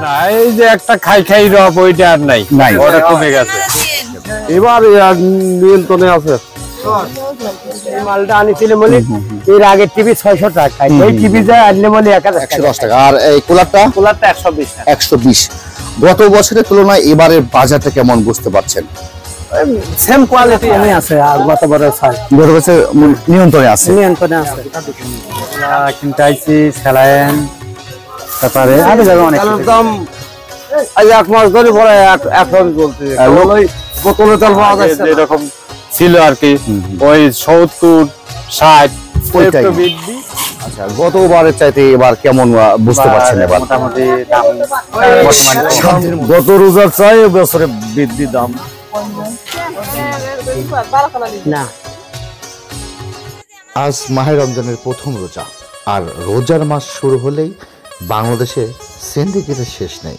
না এই যে একটা খাই রব ওইটা আর নাই, ওটা কমে গেছে, এবার নিয়ন্ত্রণে আছে। মালটা আনিছিল বলে এর আগে টিভি 600 টাকা, এই টিভি যায় আনলে বলে 110 টাকা। আর এই কুলারটা 120 টাকা। 120। গত বছরের তুলনায় এবারের বাজারটা কেমন বুঝতে পারছেন? সেম কোয়ালিটি আছে, আর গত বছর গত বছর নিয়ন্ত্রণে আছে। কিন্তু আইছি স্যালাইন, তারপরে আরো জায়গা অনেক দাম আজ 1 মাস ধরে পরে এখন চলছে। ওই বোতলে তেল পাওয়া যাচ্ছে এরকম ছিল আর কি, ওই 70-60 ওইটাই। আচ্ছা, গতবারের চাইতে এবার কেমন বুঝতে পারছেন? এবার মোটামুটি দাম বর্তমানে গত রোজার চাই বছরে বৃদ্ধি দাম না। আজ মাহে রমজানের প্রথম রোজা, আর রোজার মাস শুরু হলেই বাংলাদেশে সিন্ডিকেটের শেষ নেই।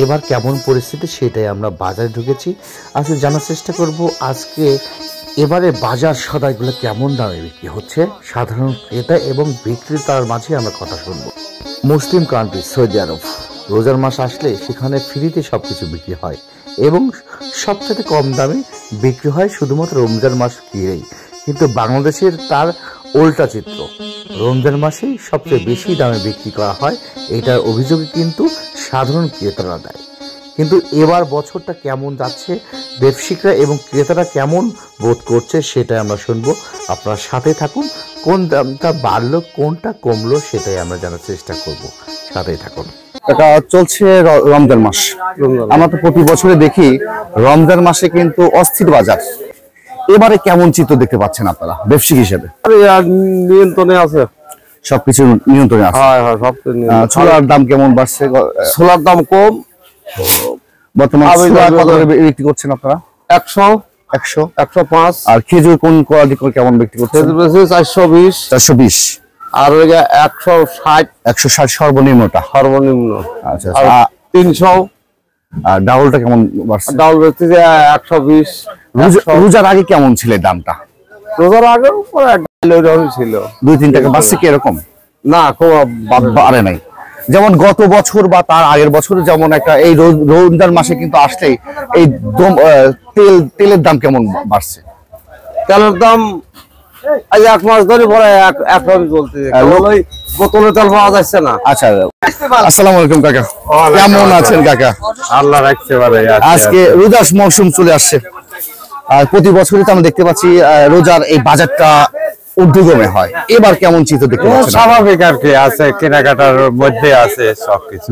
এবার কেমন পরিস্থিতি সেটাই আমরা বাজারে ঢুকেছি, আজকে জানার চেষ্টা করব আজকে এবারে বাজার সদাইগুলো কেমন দামে বিক্রি হচ্ছে, সাধারণ ক্রেতা এবং বিক্রেতার মাঝে আমরা কথা শুনবো। মুসলিম কান্ট্রি সৌদি আরব, রোজার মাস আসলে সেখানে ফ্রিতে সবকিছু বিক্রি হয় এবং সবচেয়ে কম দামে বিক্রি হয় শুধুমাত্র রমজান মাস ঘিরেই। কিন্তু বাংলাদেশের তার উল্টা চিত্র, রমজান মাসেই সবচেয়ে বেশি দামে বিক্রি করা হয়, এটার অভিযোগে কিন্তু সাধারণ ক্রেতারা দেয়। কিন্তু এবার বছরটা কেমন যাচ্ছে, ব্যবসায়িকরা এবং ক্রেতারা কেমন বোধ করছে সেটাই আমরা শুনবো। আপনার সাথে থাকুন, কোন দামটা বাড়লো কোনটা কমলো সেটাই আমরা জানার চেষ্টা করব, সাথেই থাকুন। এটা চলছে রমজান মাস, আমরা তো প্রতি বছরে দেখি রমজান মাসে কিন্তু অস্থির বাজার। এবারে কেমন চিত্র দেখতে পাচ্ছেন আপনারা ব্যবসায়িক হিসেবে? নিয়ন্ত্রণে আছে, সবকিছু নিয়ন্ত্রণে আছে। ছোলার দাম কেমন বাড়ছে? ছোলার দাম কম, বর্তমানে কত করে বিক্রি করছেন আপনারা? 100, 105। আর খেজুর কোন কোয়ালিটি কেমন বিক্রি করছেন? 420, 420। আর 160, 160 সর্বনিম্নটা। সর্বনিম্ন। আচ্ছা, 300। আর ডাউলটা কেমন বাড়ছে? ডাউল বেচতে 120। রোজার আগে কেমন ছিল দামটা? রোজার আগে ছিল 2-3 টাকা বাড়ছে কি এরকম? না, খুব বাড়ে নাই। যেমন গত বছর বা তার আগের বছর যেমন একটা এই রমজান মাসে কিন্তু আসলেই এই তেলের দাম কেমন বাড়ছে? তেলের দাম আজ 1 মাস ধরে পরে এখন চলছে। ওই বোতলে তেল পাওয়া যাচ্ছে না। আচ্ছা, আসসালামু আলাইকুম কাকা, কেমন আছেন কাকা? আল্লাহ রাখতে পারে। আজকে রোজার মৌসুম চলে আসছে, আর প্রতি বছরই তো আমরা দেখতে পাচ্ছি রোজার এই বাজারটা ঊর্ধ্বগমে হয়। এবার কেমন চিত্র দেখতে পাচ্ছেন? স্বাভাবিক আর কি আছে, কেনাকাটার মধ্যে আছে সবকিছু,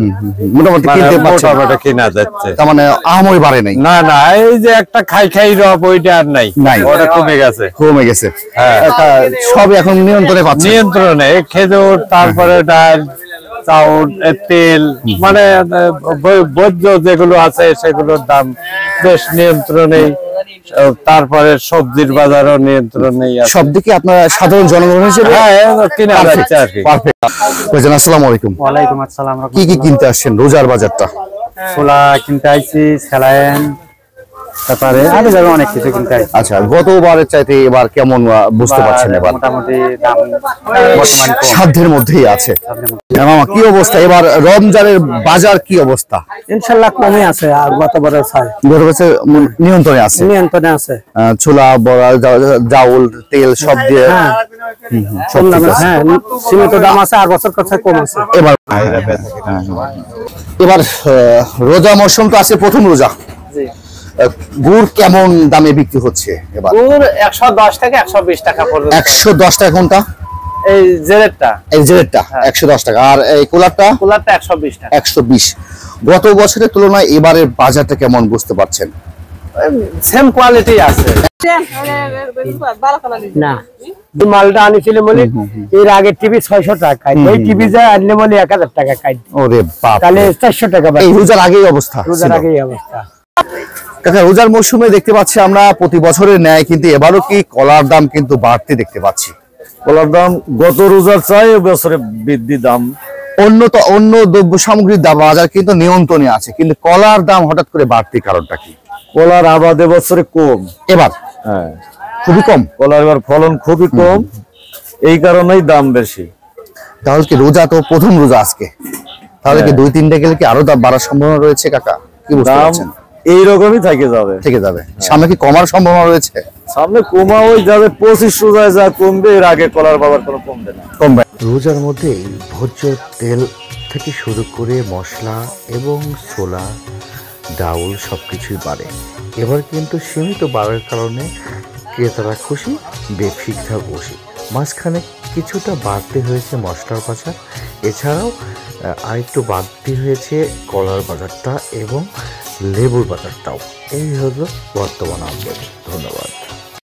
মোটামুটি মোটামুটি কেনা যাচ্ছে, তার মানে আহামরি বাড়ে নাই। না না, এই যে একটা খাই রব ওইটা আর নাই, ওটা কমে গেছে। হ্যাঁ, সবই এখন নিয়ন্ত্রণে পাচ্ছে, নিয়ন্ত্রণে। খেজুর, তারপরে ডাল, চাউল, তেল, মানে বৈদ্য যেগুলো আছে সেগুলোর দাম বেশ নিয়ন্ত্রণে। তারপরে সবজির বাজারও নিয়ন্ত্রণেই আছে। সব দিকে আপনারা সাধারণ জনগণ হিসেবে কিনা যাচ্ছে আর কি। আসসালামু আলাইকুম। ওয়ালাইকুম আসসালাম। কি কিনতে আসছেন রোজার বাজারটা? ছোলা কিনতে আইছি, স্যালাইন, তারপরে আরো জায়গা অনেক কিছু কিনতে আইছি। আচ্ছা, গতবারের চাইতে এবার কেমন বুঝতে পারছেন? এবার মোটামুটি দাম বর্তমানে সাধ্যের মধ্যেই আছে। মামা, কি অবস্থা এবার রমজানের বাজার? কি অবস্থা? ইনশাআল্লাহ কমে আছে, আর গত বছর গত বছর নিয়ন্ত্রণে আছে। ছোলা, বড়া, চাউল, তেল সব দিয়ে সীমিত দাম আছে, আর বছর কথা কম আছে। এবার রোজা মৌসুম তো আছে, প্রথম রোজা। গুড় কেমন দামে বিক্রি হচ্ছে এবার? গুড় 110 থেকে 120 টাকা পর্যন্ত। 110 টাকা কোনটা? এই জেরেটটা। 110 টাকা। আর এই কুলারটা? 120 টাকা। 120। গত বছরের তুলনায় এবারের বাজারটা কেমন বুঝতে পারছেন? সেম কোয়ালিটি আছে। না, মালটা আনিছিল বলে এর আগে টিভি 600 টাকা, এই টিভি যায় আনলে বলে 1000 টাকা কাই। ওরে বাপ, তাহলে 400 টাকা। এই রোজার আগেই অবস্থা। কাকা, রোজার মৌসুমে দেখতে পাচ্ছি আমরা প্রতি বছরের ন্যায় কিন্তু এবারও কি কলার দাম কিন্তু বাড়তে দেখতে পাচ্ছি। কলার দাম গত রোজার চাই বছরে বৃদ্ধি দাম। অন্য দ্রব্য সামগ্রীর দাম বাজার কিন্তু নিয়ন্ত্রণে আছে, কিন্তু কলার দাম হঠাৎ করে বাড়তি কারণটা কি? কলার আবাদ এবছরে কম। এবার খুবই কম কলার, এবার ফলন খুবই কম, এই কারণেই দাম বেশি। তাহলে কি রোজা তো প্রথম রোজা আজকে, তাহলে কি 2-3টা গেলে কি আরো দাম বাড়ার সম্ভাবনা রয়েছে কাকা? কি বুঝতে দাম পারছেন? এইরকমই থেকে যাবে। থেকে যাবে, সামনে কি কমার সম্ভাবনা রয়েছে? সামনে কমা ওই যাবে 25 রোজায় যা কমবে, এর আগে কলার বাজার কোনো কমবে না। কমবে। রোজার মধ্যেই ভোজ্য তেল থেকে শুরু করে মশলা এবং ছোলা ডাউল সবকিছুই বাড়ে। এবার কিন্তু সীমিত বাড়ার কারণে ক্রেতারা খুশি, ব্যবসায়ীরা খুশি। মাঝখানে কিছুটা বাড়তি হয়েছে মশলার বাজার, এছাড়াও আরেকটু বাড়তি হয়েছে কলার বাজারটা এবং লেবুর বাজারটাও। এই হলো বর্তমান আপডেট। ধন্যবাদ।